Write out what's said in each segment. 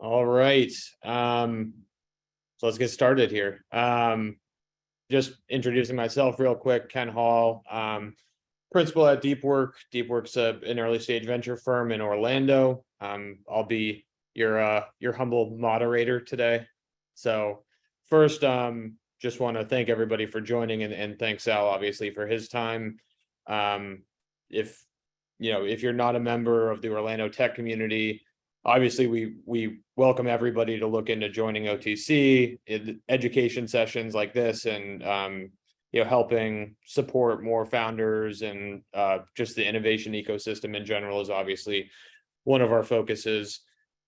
All right. So let's get started here. Just introducing myself real quick, Ken Hall, principal at DeepWork. DeepWork's an early stage venture firm in Orlando. I'll be your humble moderator today. So first, just want to thank everybody for joining and thank Sal obviously for his time. If you're not a member of the Orlando tech community, obviously we welcome everybody to look into joining OTC in education sessions like this, and helping support more founders, and just the innovation ecosystem in general is obviously one of our focuses.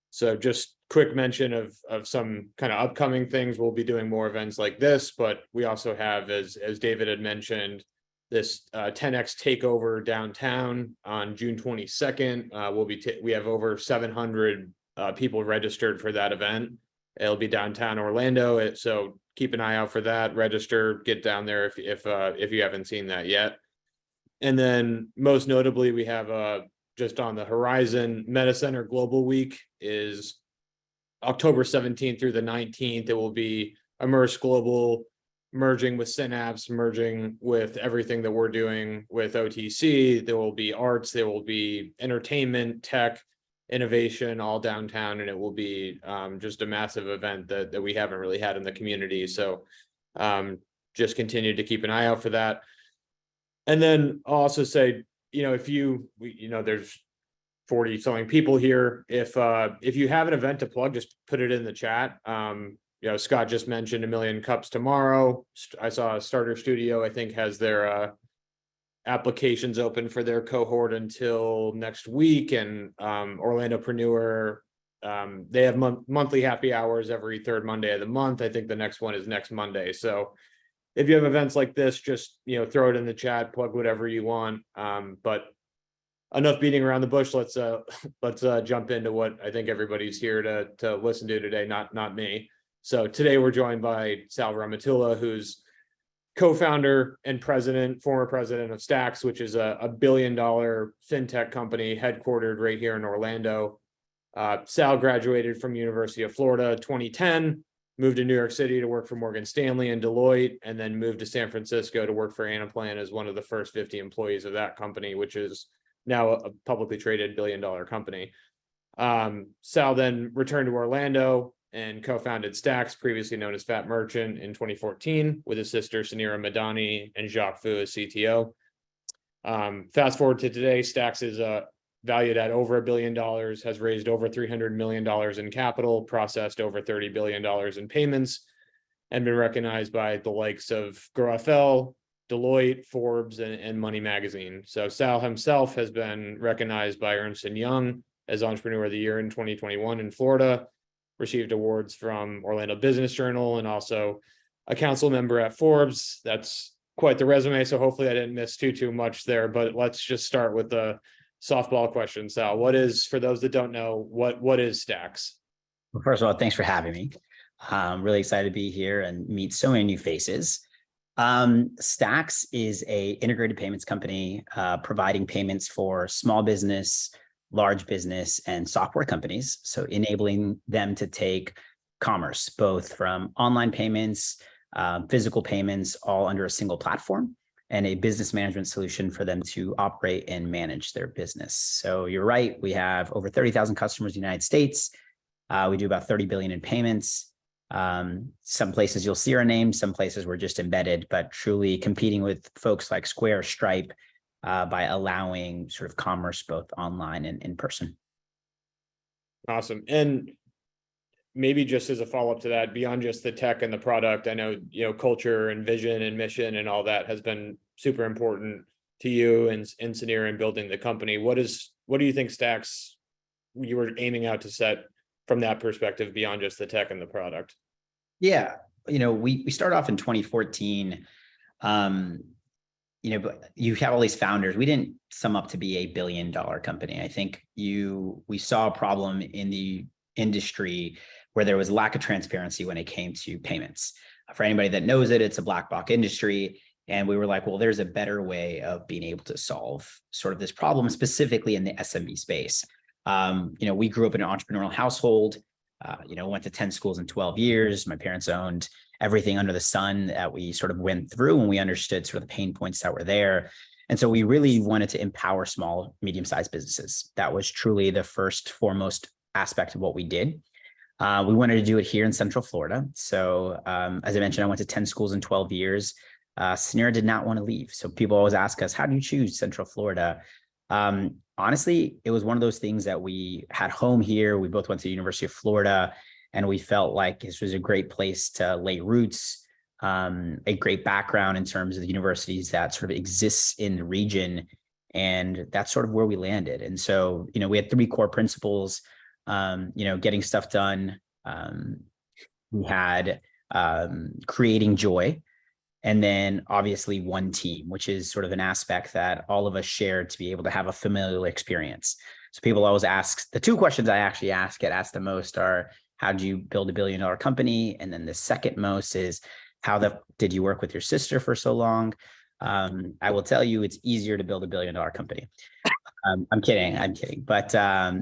So just quick mention of some kind of upcoming things. We'll be doing more events like this, but we also have, as David had mentioned, this tenX takeover downtown on June 22nd. We have over 700 people registered for that event. It'll be downtown Orlando, so keep an eye out for that. Register, get down there if you haven't seen that yet. And then most notably, we have just on the horizon, MetaCenter Global Week is October 17th through the 19th. It will be Immerse Global, merging with Synapse, merging with everything that we're doing with OTC. There will be arts, there will be entertainment, tech, innovation, all downtown, and it will be just a massive event that we haven't really had in the community. So just continue to keep an eye out for that. And then I'll also say, there's 40 something people here. If you have an event to plug, just put it in the chat. Scott just mentioned A Million Cups tomorrow. I saw Starter Studio, I think, has their applications open for their cohort until next week. And Orlandopreneur, they have monthly happy hours every third Monday of the month. I think the next one is next Monday. So if you have events like this, just throw it in the chat, plug whatever you want. But enough beating around the bush. Let's jump into what I think everybody's here to listen to today, not me. So today we're joined by Sal Rehmetullah, who's co-founder and former president of Stax, which is a $1 billion fintech company headquartered right here in Orlando. Sal graduated from University of Florida 2010, moved to New York City to work for Morgan Stanley and Deloitte, and then moved to San Francisco to work for Anaplan as one of the first 50 employees of that company, which is now a publicly traded $1 billion company. Sal then returned to Orlando and co-founded Stax, previously known as Fat Merchant, in 2014 with his sister Suneera Madhani and Jacques Fu as CTO. Fast forward to today, Stax is valued at over $1 billion, has raised over $300 million in capital, processed over $30 billion in payments, and been recognized by the likes of GrowFL, Deloitte, Forbes, and Money Magazine. So Sal himself has been recognized by Ernst Young as Entrepreneur of the Year in 2021 in Florida, received awards from Orlando Business Journal, and also a council member at Forbes. That's quite the resume, so hopefully I didn't miss too much there, but let's just start with the softball question. Sal, for those that don't know, what is Stax? Well, first of all, thanks for having me. I'm really excited to be here and meet so many new faces. Stax is a integrated payments company providing payments for small business, large business, and software companies. So enabling them to take commerce, both from online payments, physical payments, all under a single platform, and a business management solution for them to operate and manage their business. So you're right, we have over 30,000 customers in the United States. We do about 30 billion in payments. Some places you'll see our name, some places we're just embedded, but truly competing with folks like Square, Stripe, by allowing sort of commerce both online and in person. Awesome. And maybe just as a follow-up to that, beyond just the tech and the product, I know, culture and vision and mission and all that has been super important to you and Suneera in building the company. What do you think Stax you were aiming out to set from that perspective beyond just the tech and the product? Yeah. We started off in 2014. But you have all these founders. We didn't sum up to be a $1 billion company. I think we saw a problem in the industry where there was lack of transparency when it came to payments. For anybody that knows it, it's a black box industry. And we were like, well, there's a better way of being able to solve sort of this problem, specifically in the SMB space. We grew up in an entrepreneurial household. Went to 10 schools in 12 years. My parents owned everything under the sun that we sort of went through, and we understood sort of the pain points that were there. And so we really wanted to empower small, medium-sized businesses. That was truly the first, foremost aspect of what we did. We wanted to do it here in Central Florida. So as I mentioned, I went to 10 schools in 12 years. Suneera did not want to leave. So people always ask us, how do you choose Central Florida? Honestly, it was one of those things that we had home here. We both went to the University of Florida, and we felt like this was a great place to lay roots, a great background in terms of the universities that sort of exists in the region. And that's sort of where we landed. And so, we had 3 core principles, getting stuff done. We had creating joy. And then obviously one team, which is sort of an aspect that all of us share to be able to have a familial experience. So people always ask, the 2 questions I actually get asked the most are, how do you build $1 billion company? And then the second most is, did you work with your sister for so long? I will tell you, it's easier to build $1 billion company. I'm kidding. But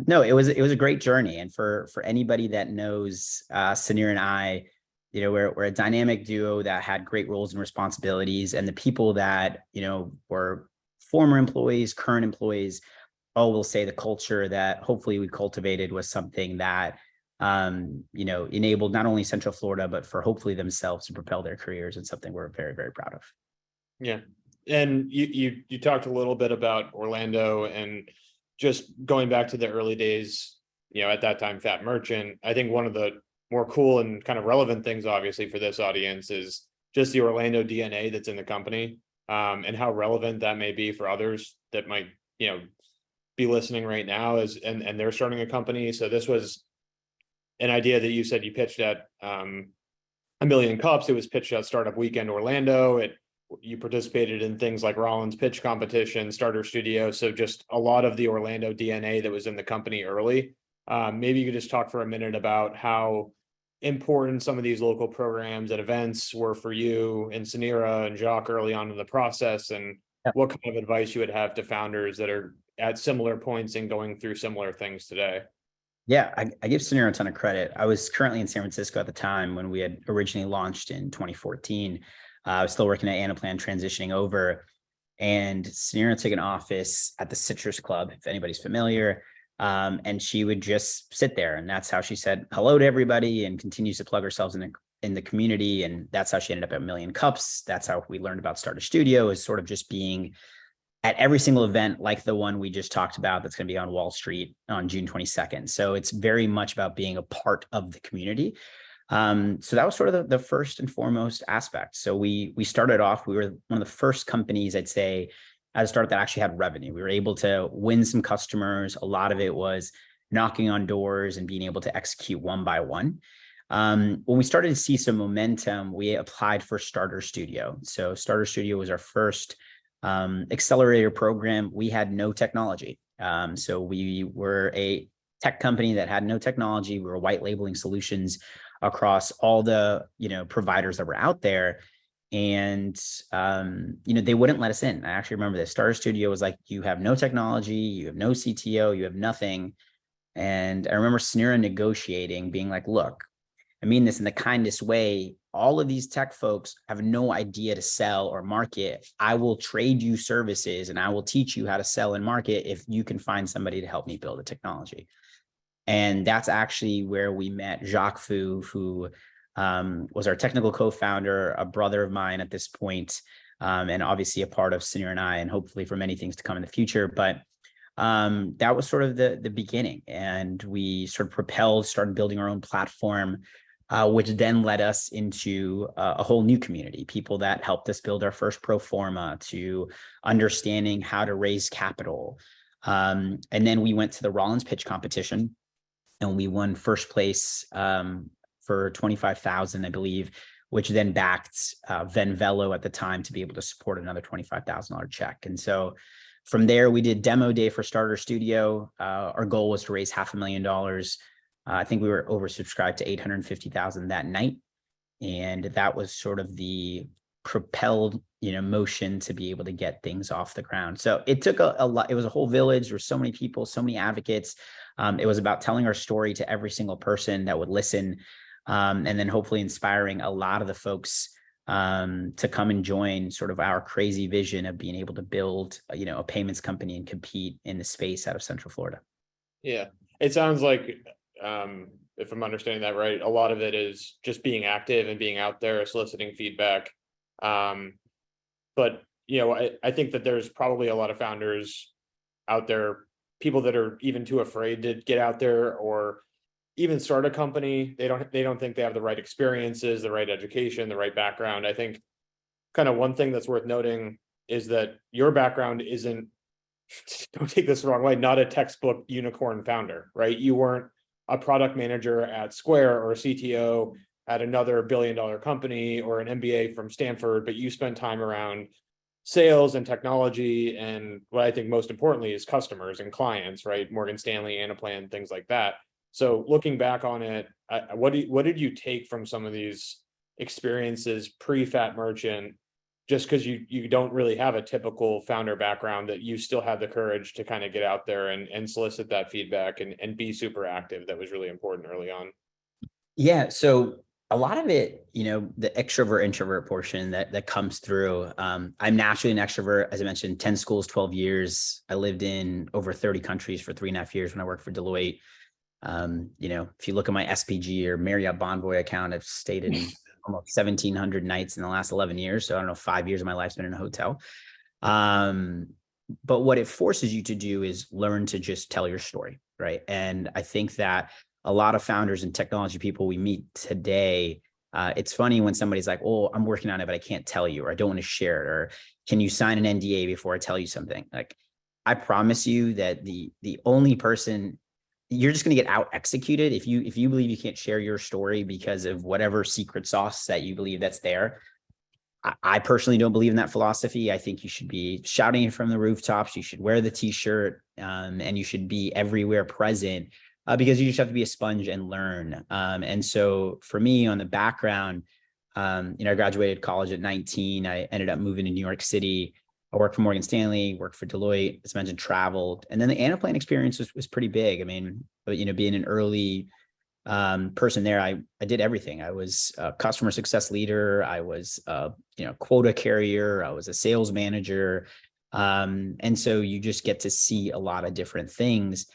no, it was a great journey. And for anybody that knows Suneera and I, we're a dynamic duo that had great roles and responsibilities, and the people that, were former employees, current employees, all will say the culture that hopefully we cultivated was something that, enabled not only Central Florida, but for hopefully themselves to propel their careers, and something we're very, very proud of. Yeah. And you talked a little bit about Orlando, and just going back to the early days, at that time, Fat Merchant. I think one of the more cool and kind of relevant things, obviously, for this audience is just the Orlando DNA that's in the company, and how relevant that may be for others that might, be listening right now and they're starting a company. So this was an idea that you said you pitched at A Million Cups. It was pitched at Startup Weekend Orlando. You participated in things like Rollins Pitch Competition, Starter Studio. So just a lot of the Orlando DNA that was in the company early. Maybe you could just talk for a minute about how important some of these local programs and events were for you and Suneera and Jacques early on in the process, and what kind of advice you would have to founders that are at similar points and going through similar things today. Yeah, I give Suneera a ton of credit. I was currently in San Francisco at the time when we had originally launched in 2014. I was still working at Anaplan, transitioning over, and Suneera took an office at the Citrus Club, if anybody's familiar. And she would just sit there, and that's how she said hello to everybody and continues to plug herself in the community. And that's how she ended up at A Million Cups. That's how we learned about Starter Studio, is sort of just being at every single event, like the one we just talked about, that's going to be on Wall Street on June 22nd. So it's very much about being a part of the community. So that was sort of the first and foremost aspect. So we started off, we were one of the first companies, I'd say, at a start that actually had revenue. We were able to win some customers. A lot of it was knocking on doors and being able to execute one by one. When we started to see some momentum, we applied for Starter Studio. So Starter Studio was our first accelerator program. We had no technology. So we were a tech company that had no technology. We were white labeling solutions across all the providers that were out there. And, they wouldn't let us in. I actually remember this. Starter Studio was like, you have no technology, you have no CTO, you have nothing. And I remember Suneera negotiating, being like, look, I mean this in the kindest way. All of these tech folks have no idea to sell or market. I will trade you services and I will teach you how to sell and market if you can find somebody to help me build a technology. And that's actually where we met Jacques Fu, who was our technical co-founder, a brother of mine at this point, and obviously a part of Suneera and I, and hopefully for many things to come in the future. But that was sort of the beginning. And we sort of started building our own platform, which then led us into a whole new community, people that helped us build our first pro forma, to understanding how to raise capital. And then we went to the Rollins Pitch Competition, and we won first place for $25,000, I believe, which then backed Venvelo at the time to be able to support another $25,000 check. And so from there, we did demo day for Starter Studio. Our goal was to raise $500,000. I think we were oversubscribed to $850,000 that night. And that was sort of the propelled, motion to be able to get things off the ground. So it took a lot. It was a whole village. There were so many people, so many advocates. It was about telling our story to every single person that would listen, and then hopefully inspiring a lot of the folks to come and join sort of our crazy vision of being able to build, a payments company and compete in the space out of Central Florida. Yeah, it sounds like, if I'm understanding that right, a lot of it is just being active and being out there, soliciting feedback. But I think that there's probably a lot of founders out there, people that are even too afraid to get out there or even start a company. They don't think they have the right experiences, the right education, the right background. I think kind of one thing that's worth noting is that your background isn't, don't take this the wrong way, not a textbook unicorn founder, right? You weren't a product manager at Square or a CTO at another billion-dollar company or an MBA from Stanford, but you spent time around sales and technology, and what I think most importantly is customers and clients, right? Morgan Stanley, Anaplan, things like that. So looking back on it, what did you take from some of these experiences pre-Fat Merchant, just because you don't really have a typical founder background, that you still had the courage to kind of get out there and solicit that feedback and be super active? That was really important early on. Yeah. So a lot of it, the extrovert introvert portion that comes through. I'm naturally an extrovert. As I mentioned, 10 schools, 12 years. I lived in over 30 countries for 3.5 years when I worked for Deloitte. If you look at my SPG or Marriott Bonvoy account, I've stayed in almost 1,700 nights in the last 11 years. So I don't know, 5 years of my life's been in a hotel. But what it forces you to do is learn to just tell your story, right? And I think that a lot of founders and technology people we meet today, it's funny when somebody's like, oh, I'm working on it, but I can't tell you, or I don't want to share it, or can you sign an NDA before I tell you something? Like, I promise you that the only person, you're just going to get out executed if you believe you can't share your story because of whatever secret sauce that you believe that's there. I personally don't believe in that philosophy. I think you should be shouting it from the rooftops. You should wear the t-shirt, and you should be everywhere present, because you just have to be a sponge and learn. And so for me, on the background, I graduated college at 19. I ended up moving to New York City. I worked for Morgan Stanley, worked for Deloitte, as mentioned, traveled. And then the Anaplan experience was pretty big. I mean, being an early person there, I did everything. I was a customer success leader. I was quota carrier. I was a sales manager. And so you just get to see a lot of different things.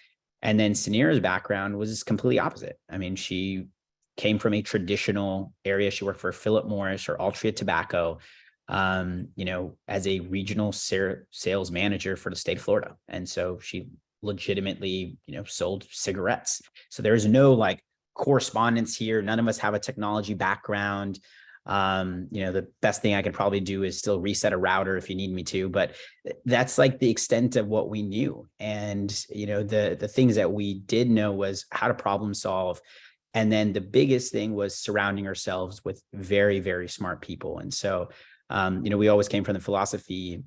And then Suneera's background was completely opposite. I mean, she came from a traditional area. She worked for Philip Morris or Altria Tobacco, as a regional sales manager for the state of Florida. And so she legitimately, sold cigarettes. So there is no like correspondence here. None of us have a technology background. The best thing I could probably do is still reset a router if you need me to, but that's like the extent of what we knew. And, the things that we did know was how to problem solve. And then the biggest thing was surrounding ourselves with very, very smart people. And so, we always came from the philosophy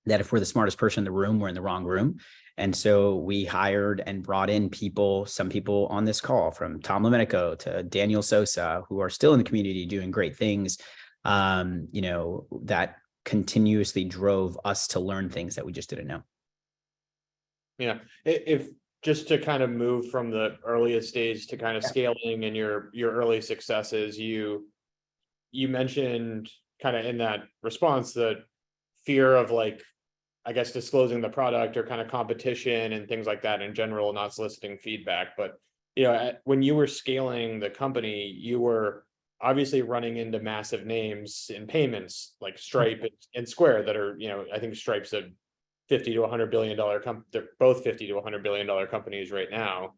that if we're the smartest person in the room, we're in the wrong room. And so we hired and brought in people, some people on this call, from Tom Lomenico to Daniel Sosa, who are still in the community doing great things, that continuously drove us to learn things that we just didn't know. Yeah. If just to kind of move from the earliest stage to kind of scaling and your early successes, you mentioned kind of in that response, the fear of like, I guess, disclosing the product or kind of competition and things like that in general, not soliciting feedback. But, when you were scaling the company, you were obviously running into massive names in payments like Stripe and Square that are, I think Stripe's a $50 to $100 billion company. They're both $50 to $100 billion companies right now.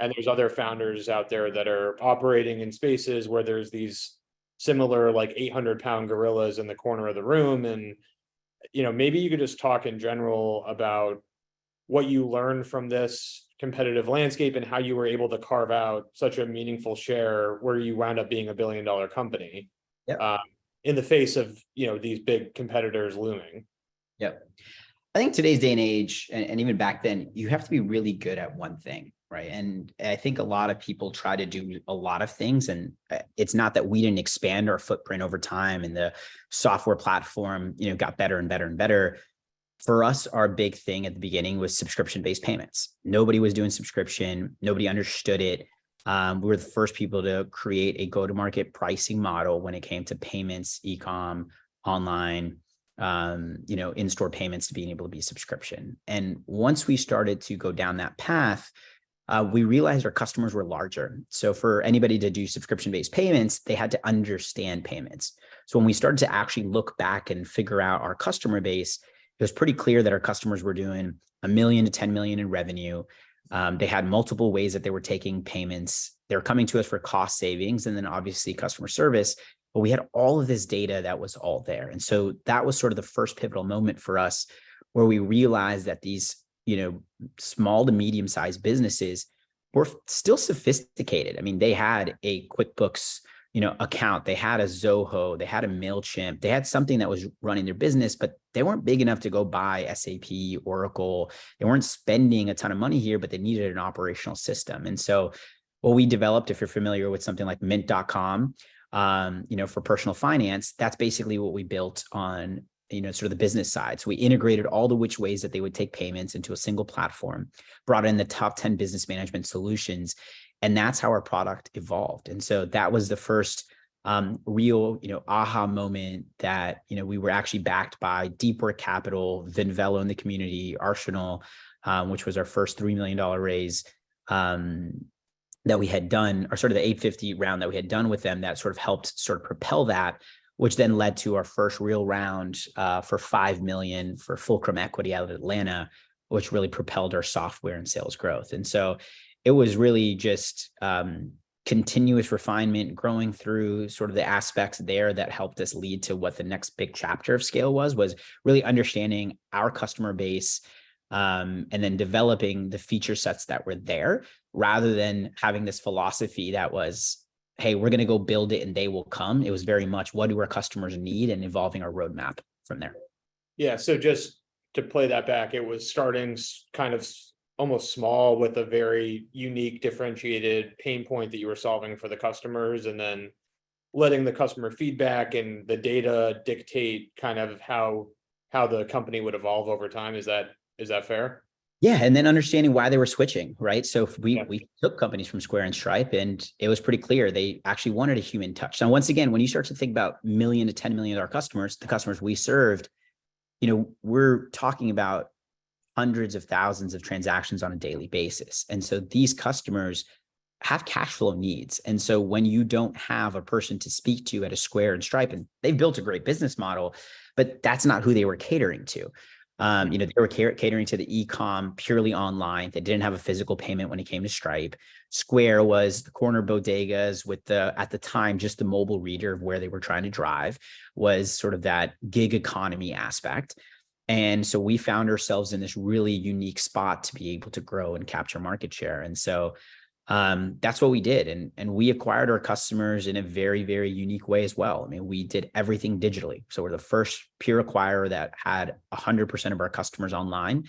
And there's other founders out there that are operating in spaces where there's these similar like 800-pound gorillas in the corner of the room. And maybe you could just talk in general about what you learned from this competitive landscape and how you were able to carve out such a meaningful share where you wound up being $1 billion company. Yep. In the face of, these big competitors looming. Yep. I think today's day and age, and even back then, you have to be really good at one thing. Right. And I think a lot of people try to do a lot of things. And it's not that we didn't expand our footprint over time and the software platform, got better and better and better. For us, our big thing at the beginning was subscription-based payments. Nobody was doing subscription. Nobody understood it. We were the first people to create a go-to-market pricing model when it came to payments, e-com, online, in-store payments to being able to be subscription. And once we started to go down that path, we realized our customers were larger. So for anybody to do subscription-based payments, they had to understand payments. So when we started to actually look back and figure out our customer base, it was pretty clear that our customers were doing $1 million to 10 million in revenue. They had multiple ways that they were taking payments. They were coming to us for cost savings and then obviously customer service, but we had all of this data that was all there. And so that was sort of the first pivotal moment for us where we realized that these small to medium-sized businesses were still sophisticated. I mean, they had a QuickBooks, account, they had a Zoho, they had a MailChimp, they had something that was running their business, but they weren't big enough to go buy SAP, Oracle. They weren't spending a ton of money here, but they needed an operational system. And so what we developed, if you're familiar with something like mint.com, for personal finance, that's basically what we built on sort of the business side. So we integrated all the which ways that they would take payments into a single platform, brought in the top 10 business management solutions, and that's how our product evolved. And so that was the first real, aha moment that, we were actually backed by Deep Work Capital, Vinvello in the community, Arsenal, which was our first $3 million raise that we had done, or sort of the 850 round that we had done with them that sort of helped sort of propel that, which then led to our first real round for $5 million for Fulcrum Equity out of Atlanta, which really propelled our software and sales growth. And so it was really just continuous refinement, growing through sort of the aspects there that helped us lead to what the next big chapter of scale was really understanding our customer base and then developing the feature sets that were there rather than having this philosophy that was, hey, we're going to go build it and they will come. It was very much, what do our customers need, and evolving our roadmap from there. Yeah. So just to play that back, it was starting kind of almost small with a very unique, differentiated pain point that you were solving for the customers, and then letting the customer feedback and the data dictate kind of how the company would evolve over time. Is that fair? Yeah. And then understanding why they were switching, right? So if we took companies from Square and Stripe, and it was pretty clear they actually wanted a human touch. Now, once again, when you start to think about $1 million to 10 million customers, the customers we served, we're talking about hundreds of thousands of transactions on a daily basis. And so these customers have cash flow needs. And so when you don't have a person to speak to at a Square and Stripe, and they've built a great business model, but that's not who they were catering to. They were catering to the e-com purely online. They didn't have a physical payment when it came to Stripe. Square was the corner bodegas with at the time, just the mobile reader of where they were trying to drive, was sort of that gig economy aspect. And so we found ourselves in this really unique spot to be able to grow and capture market share. And so that's what we did. And we acquired our customers in a very, very unique way as well. I mean, we did everything digitally. So we're the first pure acquirer that had 100% of our customers online.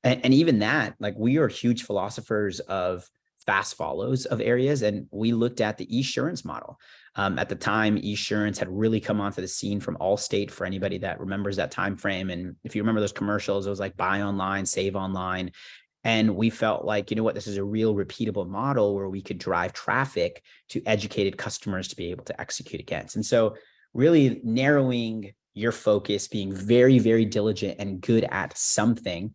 And even that, like, we are huge philosophers of fast follows of areas. And we looked at the Esurance model. At the time, Esurance had really come onto the scene from Allstate, for anybody that remembers that time frame. And if you remember those commercials, it was like buy online, save online. And we felt like, this is a real repeatable model where we could drive traffic to educated customers to be able to execute against. And so really narrowing your focus, being very, very diligent and good at something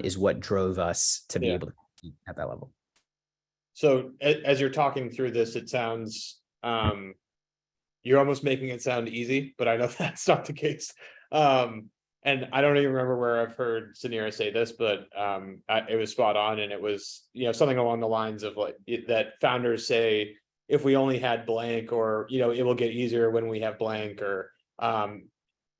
is what drove us to be able to compete at that level. So as you're talking through this, it sounds, you're almost making it sound easy, but I know that's not the case. And I don't even remember where I've heard Suneera say this, but it was spot on. And it was, something along the lines of like that founders say, if we only had blank, or, it will get easier when we have blank, or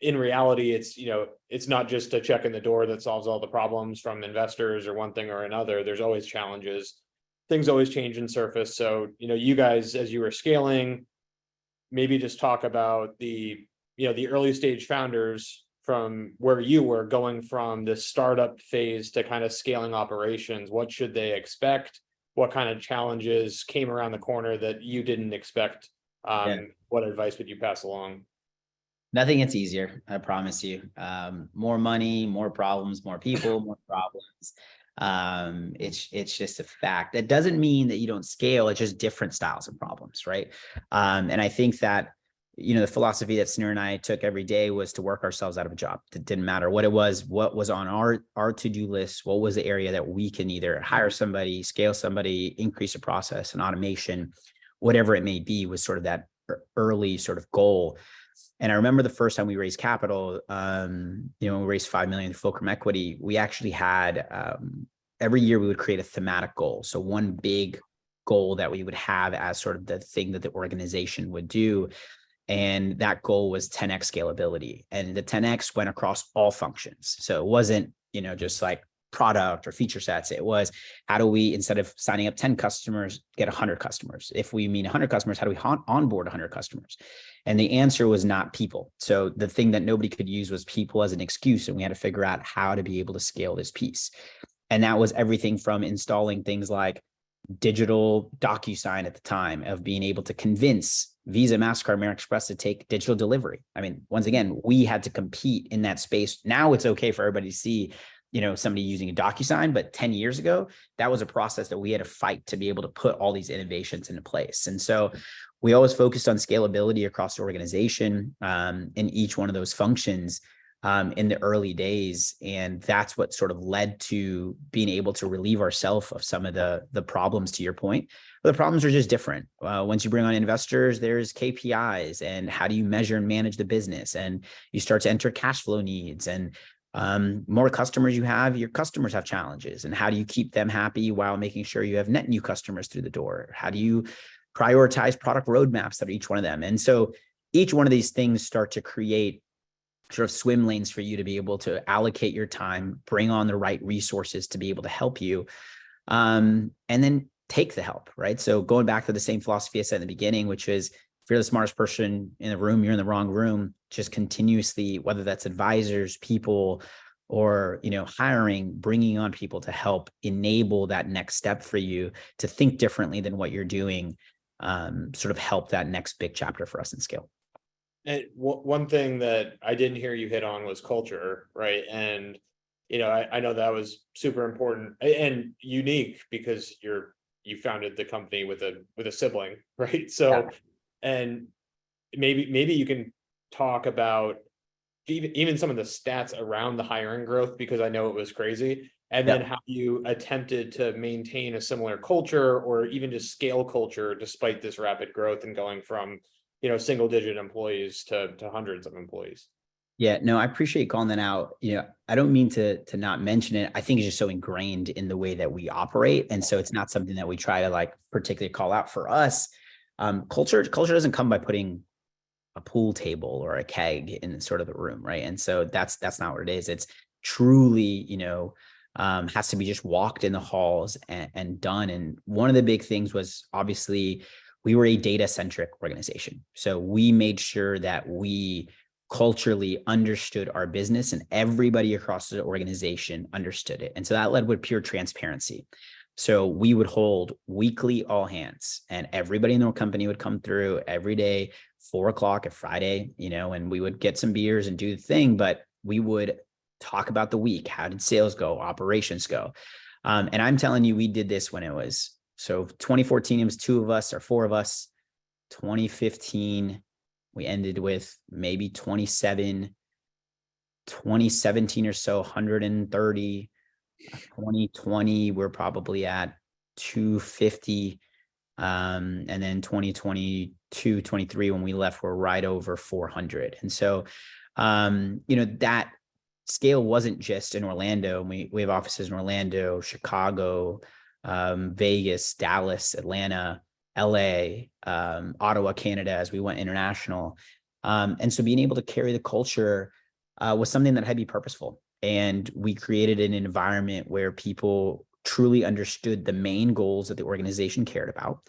in reality, it's not just a check in the door that solves all the problems from investors or one thing or another. There's always challenges. Things always change and surface. So, you guys, as you were scaling, maybe just talk about the early stage founders from where you were going from the startup phase to kind of scaling operations? What should they expect? What kind of challenges came around the corner that you didn't expect? What advice would you pass along? Nothing gets easier, I promise you. More money, more problems, more people, more problems. It's just a fact. That doesn't mean that you don't scale. It's just different styles of problems, right? And I think that, you know, the philosophy that Suneera and I took every day was to work ourselves out of a job. It didn't matter what it was, what was on our to-do list, what was the area that we can either hire somebody, scale somebody, increase a process and automation, whatever it may be, was sort of that early sort of goal. And I remember the first time we raised capital, you know, when we raised 5 million Fulcrum equity, we actually had, every year we would create a thematic goal. So one big goal that we would have as sort of the thing that the organization would do. And that goal was 10x scalability. And the 10x went across all functions. So it wasn't, you know, just like product or feature sets. It was, how do we, instead of signing up 10 customers, get 100 customers? If we mean 100 customers, how do we onboard 100 customers? And the answer was not people. So the thing that nobody could use was people as an excuse. And we had to figure out how to be able to scale this piece. And that was everything from installing things like digital DocuSign at the time, of being able to convince Visa, MasterCard, American Express to take digital delivery. I mean, once again, we had to compete in that space. Now it's okay for everybody to see, you know, somebody using a DocuSign, but 10 years ago, that was a process that we had to fight to be able to put all these innovations into place. And so we always focused on scalability across the organization, in each one of those functions, in the early days. And that's what sort of led to being able to relieve ourselves of some of the problems, to your point. But the problems are just different. Once you bring on investors, there's KPIs, and how do you measure and manage the business? And you start to enter cash flow needs, and more customers you have, your customers have challenges. And how do you keep them happy while making sure you have net new customers through the door? How do you prioritize product roadmaps that are each one of them? And so each one of these things start to create sort of swim lanes for you to be able to allocate your time, bring on the right resources to be able to help you, and then take the help, right? So going back to the same philosophy I said in the beginning, which is, if you're the smartest person in the room, you're in the wrong room. Just continuously, whether that's advisors, people, or, you know, hiring, bringing on people to help enable that next step for you to think differently than what you're doing, sort of help that next big chapter for us in scale. And one thing that I didn't hear you hit on was culture, right? And, you know, I know that was super important and unique, because you founded the company with a sibling, right? So, Yeah. and maybe you can talk about even some of the stats around the hiring growth, because I know it was crazy. And then how you attempted to maintain a similar culture, or even just scale culture despite this rapid growth, and going from, you know, single digit employees to hundreds of employees. Yeah, no, I appreciate calling that out. You know, I don't mean to not mention it. I think it's just so ingrained in the way that we operate. And so it's not something that we try to like particularly call out. For us. Culture doesn't come by putting a pool table or a keg in sort of the room, right? And so that's not what it is. It's truly, you know, has to be just walked in the halls and done. And one of the big things was, obviously, we were a data-centric organization. So we made sure that we culturally understood our business, and everybody across the organization understood it. And so that led with pure transparency. So we would hold weekly all hands, and everybody in the company would come through every day, 4:00 at Friday, you know, and we would get some beers and do the thing, but we would talk about the week. How did sales go? Operations go? And I'm telling you, we did this when it was, so 2014, it was 2 of us or 4 of us. 2015, we ended with maybe 27, 2017 or so, 130. 2020, we're probably at 250. And then 2022, 23, when we left, we're right over 400. And so, you know, that scale wasn't just in Orlando. We have offices in Orlando, Chicago, Vegas, Dallas, Atlanta, LA, Ottawa, Canada, as we went international. And so being able to carry the culture was something that had to be purposeful. And we created an environment where people truly understood the main goals that the organization cared about.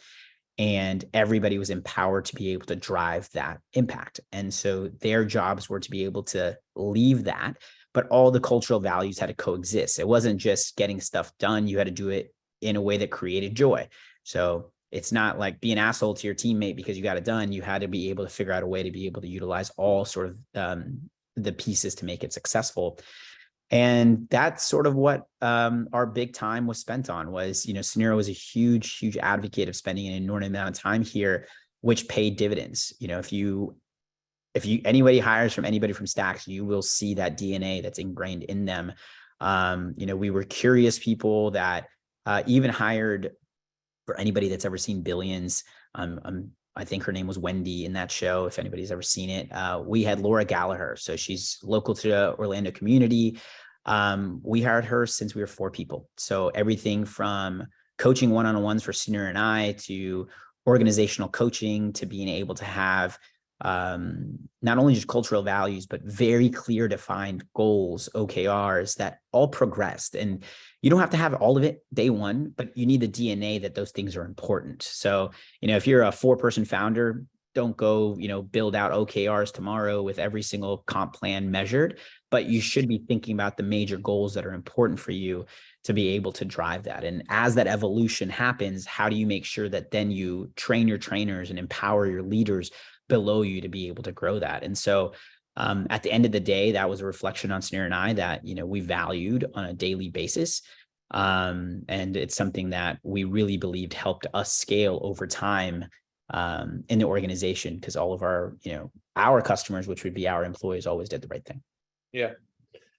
and everybody was empowered to be able to drive that impact. And so their jobs were to be able to leave that, but all the cultural values had to coexist. It wasn't just getting stuff done. You had to do it in a way that created joy. So it's not like be an asshole to your teammate because you got it done. You had to be able to figure out a way to be able to utilize all sort of the pieces to make it successful. And that's sort of what our big time was spent on was, Suneera was a huge, huge advocate of spending an inordinate amount of time here, which paid dividends. If anybody hires from anybody from Stax, you will see that DNA that's ingrained in them. We were curious people that even hired, for anybody that's ever seen Billions. I think her name was Wendy in that show, if anybody's ever seen it. We had Laura Gallagher. So she's local to the Orlando community. We hired her since we were 4 people. So everything from coaching one-on-ones for Suneera and I to organizational coaching to being able to have not only just cultural values, but very clear defined goals, OKRs that all progressed. And you don't have to have all of it day one, but you need the DNA that those things are important. So, if you're a 4-person founder, don't go, build out OKRs tomorrow with every single comp plan measured, but you should be thinking about the major goals that are important for you to be able to drive that. And as that evolution happens, how do you make sure that then you train your trainers and empower your leaders below you to be able to grow that? And so at the end of the day, that was a reflection on Suneera and I that, we valued on a daily basis. And it's something that we really believed helped us scale over time in the organization, because all of our customers, which would be our employees, always did the right thing. Yeah.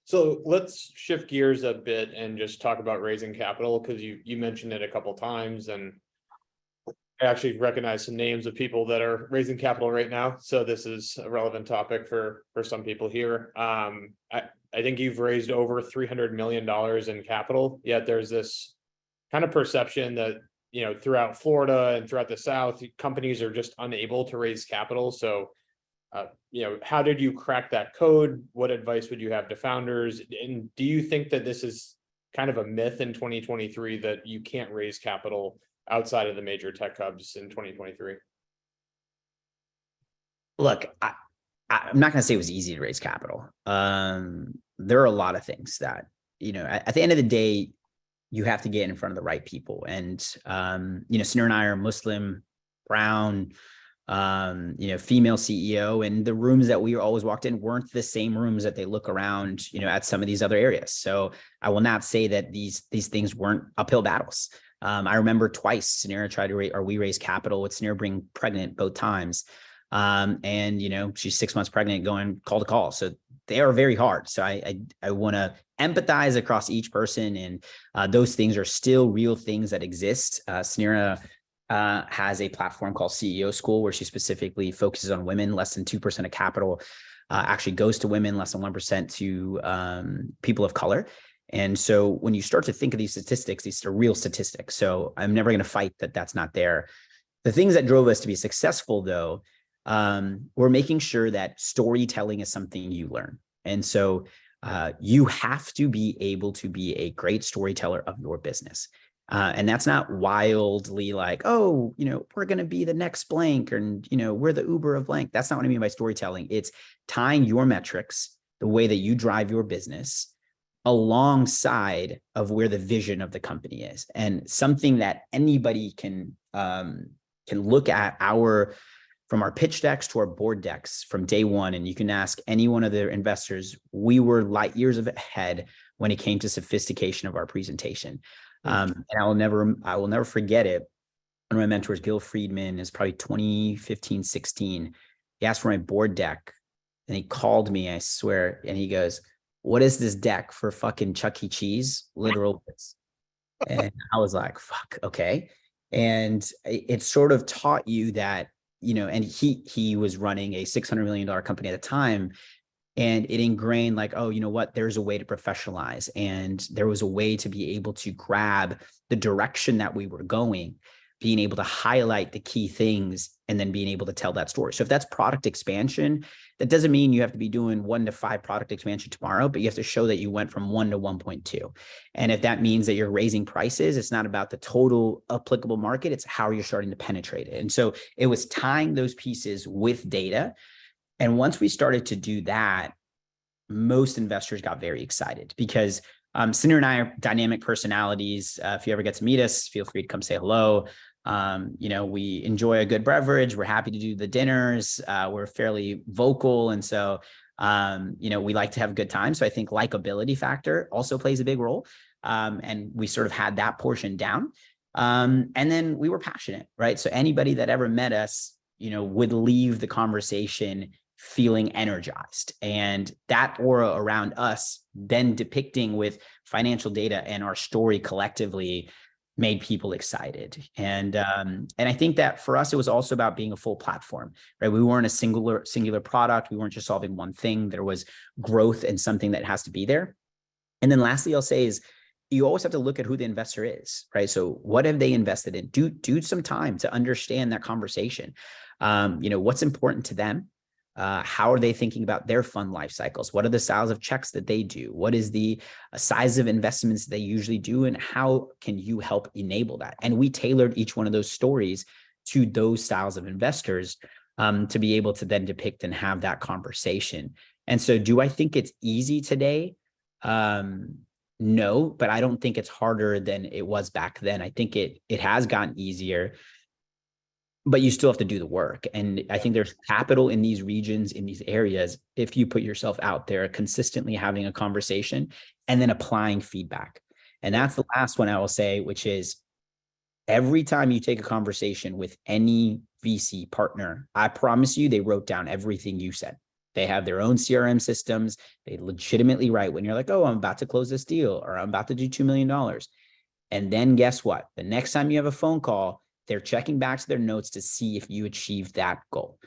So let's shift gears a bit and just talk about raising capital, because you mentioned it a couple times, and I actually recognize some names of people that are raising capital right now. So this is a relevant topic for some people here. I think you've raised over $300 million in capital, yet there's this kind of perception that, throughout Florida and throughout the South, companies are just unable to raise capital. So, how did you crack that code? What advice would you have to founders? And do you think that this is kind of a myth in 2023 that you can't raise capital outside of the major tech hubs in 2023? Look, I'm not going to say it was easy to raise capital. There are a lot of things that, at the end of the day, you have to get in front of the right people. And, Suneera and I are Muslim, brown, female CEO, and the rooms that we always walked in weren't the same rooms that they look around, at some of these other areas. So I will not say that these things weren't uphill battles. I remember twice Suneera tried to we raised capital with Suneera being pregnant both times. And she's 6 months pregnant going call to call. So they are very hard. So I want to empathize across each person. And those things are still real things that exist. Suneera has a platform called CEO School, where she specifically focuses on women. Less than 2% of capital actually goes to women, less than 1% to people of color. And so when you start to think of these statistics, these are real statistics. So I'm never going to fight that that's not there. The things that drove us to be successful, though, we're making sure that storytelling is something you learn. And so you have to be able to be a great storyteller of your business. And that's not wildly like, oh, we're going to be the next blank, and, we're the Uber of blank. That's not what I mean by storytelling. It's tying your metrics, the way that you drive your business, alongside of where the vision of the company is, and something that anybody can look at from our pitch decks to our board decks from day one. And you can ask any one of the investors, we were light years ahead when it came to sophistication of our presentation. And I will never forget it. One of my mentors, Gil Friedman, is probably 2015, 16. He asked for my board deck, and he called me, I swear. And he goes, "What is this deck for fucking Chuck E. Cheese? Literal bits." And I was like, fuck, okay. And it sort of taught you that, and he was running a $600 million company at the time. And it ingrained like, oh, you know what, there's a way to professionalize. And there was a way to be able to grab the direction that we were going. being able to highlight the key things and then being able to tell that story. So if that's product expansion, that doesn't mean you have to be doing 1 to 5 product expansion tomorrow, but you have to show that you went from 1 to 1.2. And if that means that you're raising prices, it's not about the total applicable market, it's how you're starting to penetrate it. And so it was tying those pieces with data. And once we started to do that, most investors got very excited because Suneera and I are dynamic personalities. If you ever get to meet us, feel free to come say hello. We enjoy a good beverage. We're happy to do the dinners. We're fairly vocal. And so, we like to have a good time. So I think likability factor also plays a big role. And we sort of had that portion down. And then we were passionate, right? So anybody that ever met us, would leave the conversation feeling energized, and that aura around us then depicting with financial data and our story collectively made people excited. And I think that for us, it was also about being a full platform, right? We weren't a singular product. We weren't just solving one thing. There was growth and something that has to be there. And then lastly, I'll say is you always have to look at who the investor is, right? So what have they invested in? Do some time to understand that conversation. What's important to them? How are they thinking about their fund life cycles? What are the styles of checks that they do? What is the size of investments they usually do? And how can you help enable that? And we tailored each one of those stories to those styles of investors to be able to then depict and have that conversation. And so do I think it's easy today? No, but I don't think it's harder than it was back then. I think it has gotten easier, but you still have to do the work. And I think there's capital in these regions, in these areas, if you put yourself out there consistently having a conversation and then applying feedback. And that's the last one I will say, which is every time you take a conversation with any VC partner, I promise you, they wrote down everything you said. They have their own CRM systems. They legitimately write when you're like, oh, I'm about to close this deal, or I'm about to do $2 million. And then guess what? The next time you have a phone call, they're checking back to their notes to see if you achieved that goal.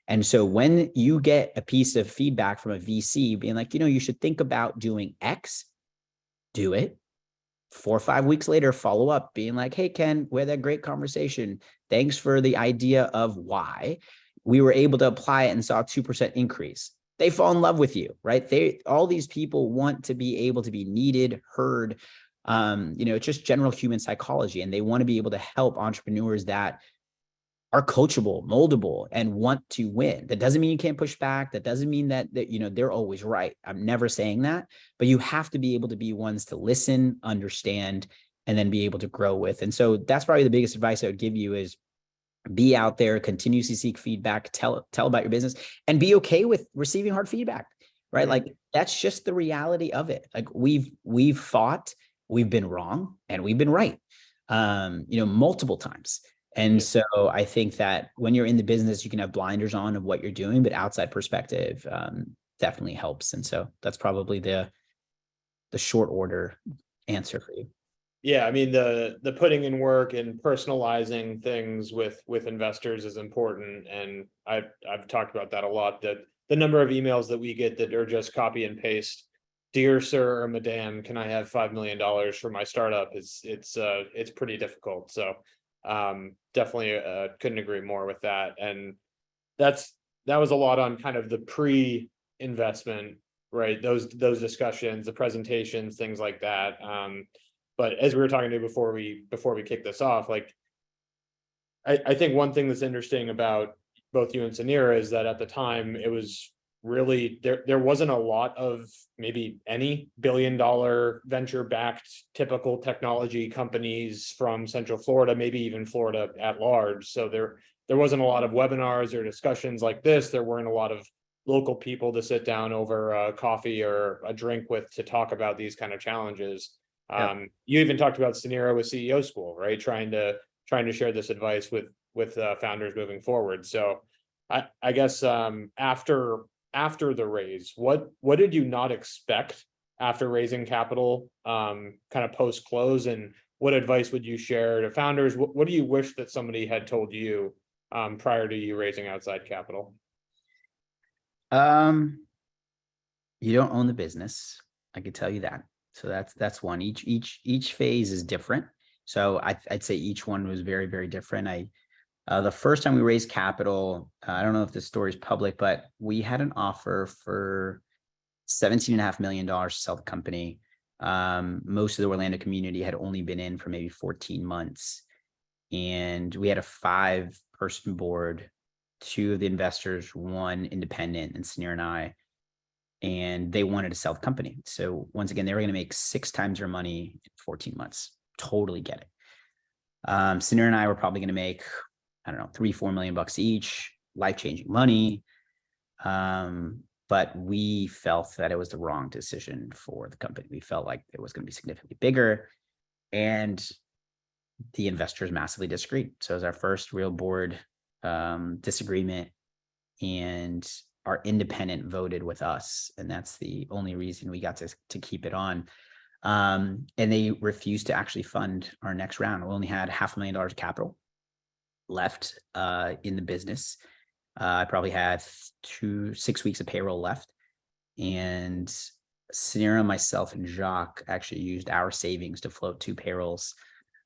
And so when you get a piece of feedback from a VC being like, you should think about doing X, do it. 4 or 5 weeks later, follow up being like, hey, Ken, we had that great conversation. Thanks for the idea of Y. We were able to apply it and saw a 2% increase. They fall in love with you, right? All these people want to be able to be needed, heard. It's just general human psychology, and they want to be able to help entrepreneurs that are coachable, moldable, and want to win. That doesn't mean you can't push back. That doesn't mean that they're always right. I'm never saying that, but you have to be able to be ones to listen, understand, and then be able to grow with. And so that's probably the biggest advice I would give you is be out there, continuously seek feedback, tell about your business, and be okay with receiving hard feedback, right? Like that's just the reality of it. Like we've fought, we've been wrong, and we've been right, multiple times. And so I think that when you're in the business, you can have blinders on of what you're doing, but outside perspective definitely helps. And so that's probably the short order answer for you. Yeah, I mean, the putting in work and personalizing things with investors is important. And I've talked about that a lot, that the number of emails that we get that are just copy and paste, dear sir or madam, can I have $5 million for my startup? It's pretty difficult. So definitely couldn't agree more with that. And that was a lot on kind of the pre-investment, right? Those discussions, the presentations, things like that. But as we were talking to before we kick this off, like I think one thing that's interesting about both you and Suneera is that at the time it was really there wasn't a lot of maybe any billion-dollar venture-backed typical technology companies from Central Florida, maybe even Florida at large. So there wasn't a lot of webinars or discussions like this. There weren't a lot of local people to sit down over coffee or a drink with to talk about these kind of challenges. You even talked about Suneera with CEO School, right? Trying to share this advice with founders moving forward. So I guess after the raise, what did you not expect after raising capital, kind of post close, and what advice would you share to founders? What do you wish that somebody had told you prior to you raising outside capital? You don't own the business. I could tell you that. So that's one. Each phase is different. So I'd say each one was very, very different. The first time we raised capital, I don't know if this story is public, but we had an offer for $17.5 million to sell the company. Most of the Orlando community had only been in for maybe 14 months. And we had a 5-person board, 2 of the investors, 1 independent, and Suneera and I, and they wanted to sell the company. So once again, they were going to make 6 times their money in 14 months. Totally get it. Suneera and I were probably going to make, I don't know, $3-4 million each, life-changing money. But we felt that it was the wrong decision for the company. We felt like it was going to be significantly bigger, and the investors massively disagreed. So it was our first real board disagreement, and our independent voted with us, and that's the only reason we got to keep it on. And they refused to actually fund our next round. We only had $500,000 of capital left in the business. I probably had 6 weeks of payroll left, and Suneera, myself, and Jacques actually used our savings to float 2 payrolls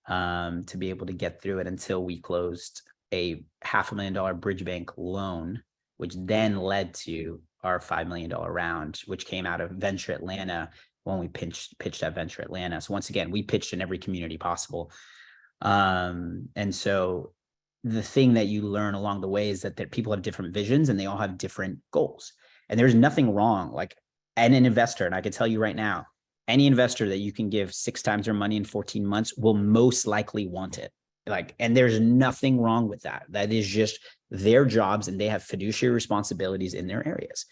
to be able to get through it until we closed a $500,000 bridge bank loan, which then led to our $5 million round, which came out of Venture Atlanta when we pitched at Venture Atlanta. So once again, we pitched in every community possible. And so the thing that you learn along the way is that people have different visions and they all have different goals. And there's nothing wrong. Like, and an investor, and I can tell you right now, any investor that you can give 6 times their money in 14 months will most likely want it. Like, and there's nothing wrong with that. That is just their jobs, and they have fiduciary responsibilities in their areas.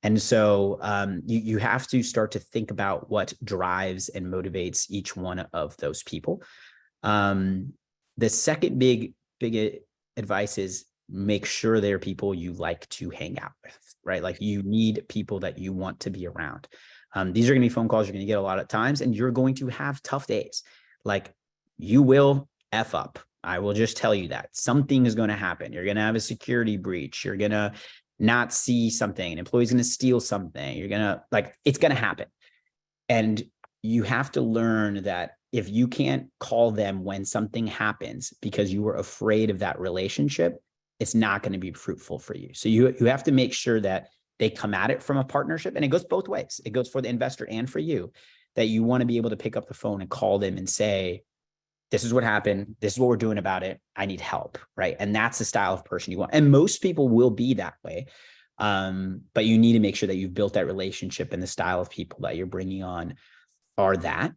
And so you have to start to think about what drives and motivates each one of those people. The second big advice is make sure they're people you like to hang out with, right? Like, you need people that you want to be around. These are going to be phone calls you're going to get a lot of times, and you're going to have tough days. Like, you will F up. I will just tell you that something is going to happen. You're going to have a security breach. You're going to not see something. An employee's going to steal something. You're going to, like, it's going to happen. And you have to learn that if you can't call them when something happens because you were afraid of that relationship, it's not going to be fruitful for you. So you have to make sure that they come at it from a partnership, and it goes both ways. It goes for the investor and for you, that you want to be able to pick up the phone and call them and say, this is what happened. This is what we're doing about it. I need help, right? And that's the style of person you want. And most people will be that way. But you need to make sure that you've built that relationship, and the style of people that you're bringing on are that.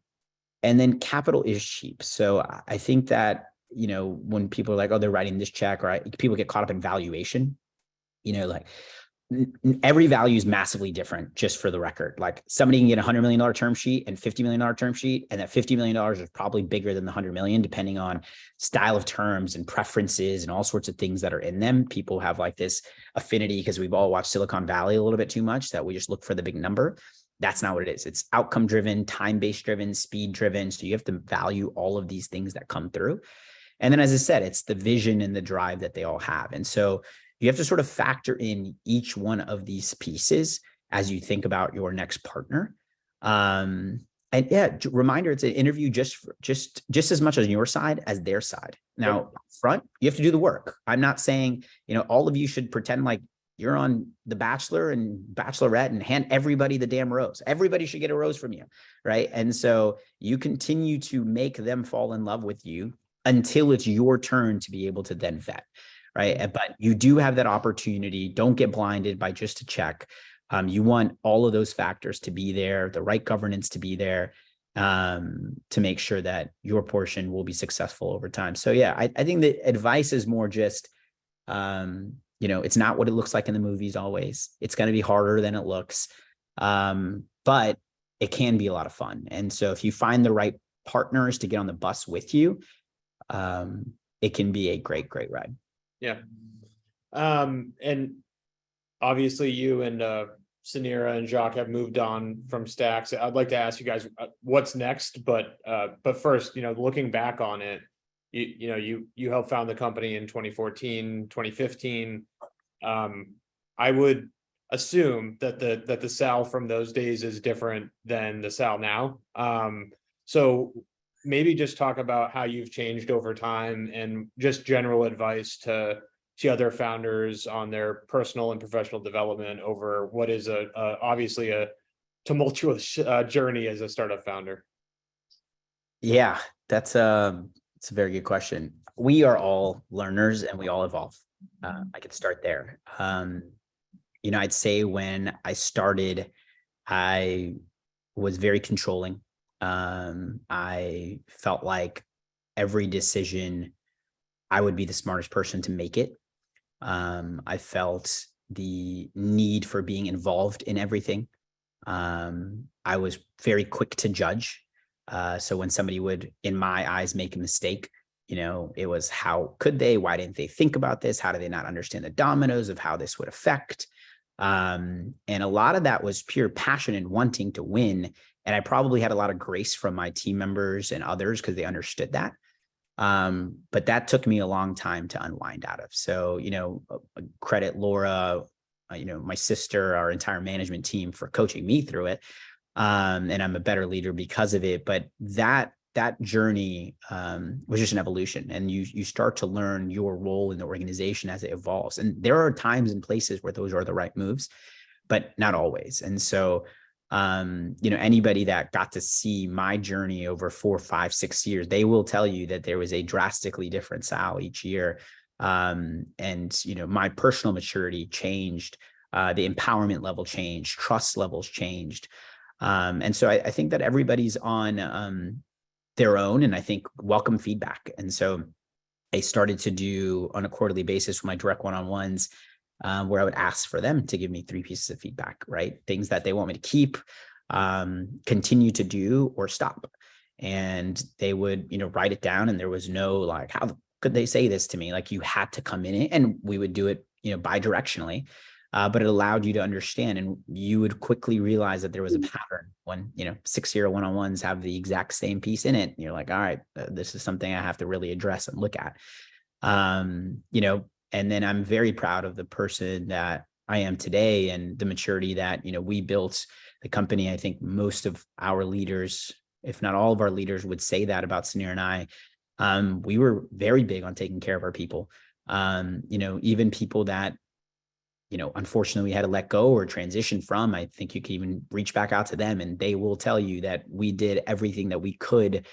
And then capital is cheap. So I think that, you know, when people are like, oh, they're writing this check, or people get caught up in valuation, you know, like, every value is massively different, just for the record. Like, somebody can get a $100 million term sheet and $50 million term sheet, and that $50 million is probably bigger than the 100 million, depending on style of terms and preferences and all sorts of things that are in them. People have like this affinity, because we've all watched Silicon Valley a little bit too much, that we just look for the big number. That's not what it is. It's outcome driven, time-based driven, speed driven. So you have to value all of these things that come through. And then, as I said, it's the vision and the drive that they all have. And so you have to sort of factor in each one of these pieces as you think about your next partner. And yeah, reminder, it's an interview just as much on your side as their side. Now, up front, you have to do the work. I'm not saying, you know, all of you should pretend like you're on The Bachelor and Bachelorette and hand everybody the damn rose. Everybody should get a rose from you, right? And so you continue to make them fall in love with you until it's your turn to be able to then vet. Right. But you do have that opportunity. Don't get blinded by just a check. You want all of those factors to be there, the right governance to be there, to make sure that your portion will be successful over time. So yeah, I think the advice is more just, you know, it's not what it looks like in the movies always. It's going to be harder than it looks, but it can be a lot of fun. And so if you find the right partners to get on the bus with you, it can be a great, great ride. Yeah. And obviously you and Suneera and Jacques have moved on from Stax. I'd like to ask you guys what's next, but first, you know, looking back on it, you helped found the company in 2014, 2015. I would assume that the Sal from those days is different than the Sal now. So maybe just talk about how you've changed over time and just general advice to other founders on their personal and professional development over what is obviously a tumultuous journey as a startup founder. Yeah, it's a very good question. We are all learners and we all evolve. I could start there. I'd say when I started, I was very controlling. I felt like every decision, I would be the smartest person to make it. I felt the need for being involved in everything. I was very quick to judge. So when somebody would, in my eyes, make a mistake, it was how could they? Why didn't they think about this? How do they not understand the dominoes of how this would affect? And a lot of that was pure passion and wanting to win. And I probably had a lot of grace from my team members and others because they understood that. But that took me a long time to unwind out of. So, credit Laura, my sister, our entire management team for coaching me through it. And I'm a better leader because of it. But that journey was just an evolution, and you start to learn your role in the organization as it evolves. And there are times and places where those are the right moves, but not always. And so, anybody that got to see my journey over 4, 5, 6 years, they will tell you that there was a drastically different Sal each year. And my personal maturity changed, the empowerment level changed, trust levels changed. And so I think that everybody's on their own, and I think welcome feedback. And so I started to do on a quarterly basis with my direct one-on-ones, where I would ask for them to give me 3 pieces of feedback, right? Things that they want me to keep, continue to do, or stop. And they would, write it down, and there was no like, how could they say this to me? Like, you had to come in, and we would do it, bi-directionally. But it allowed you to understand, and you would quickly realize that there was a pattern when, 6-year one-on-ones have the exact same piece in it. And you're like, all right, this is something I have to really address and look at. And then I'm very proud of the person that I am today and the maturity that, we built the company. I think most of our leaders, if not all of our leaders, would say that about Suneera and I. We were very big on taking care of our people. Even people that, unfortunately we had to let go or transition from, I think you can even reach back out to them and they will tell you that we did everything that we could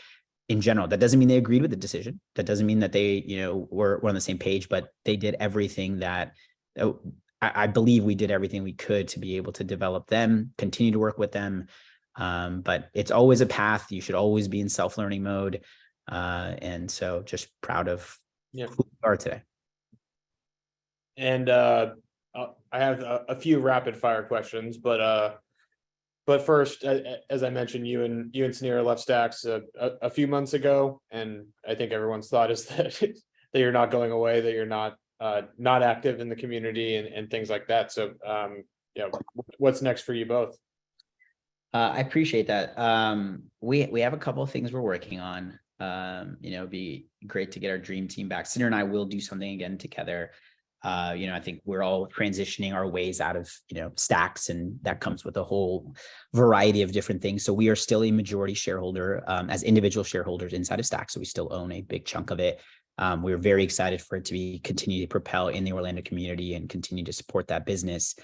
in general. That doesn't mean they agreed with the decision. That doesn't mean that they, were on the same page, but they did everything that I believe we did everything we could to be able to develop them, continue to work with them. But it's always a path. You should always be in self-learning mode. And so just proud of who we are today. And I have a few rapid fire questions, but first, as I mentioned, you and Suneera left Stax a few months ago, and I think everyone's thought is that that you're not going away, that you're not active in the community and things like that. So, what's next for you both? I appreciate that. We have a couple of things we're working on. It'd be great to get our dream team back. Suneera and I will do something again together. I think we're all transitioning our ways out of, Stax, and that comes with a whole variety of different things. So we are still a majority shareholder as individual shareholders inside of Stax. So we still own a big chunk of it. We're very excited for it to continue to propel in the Orlando community and continue to support that business.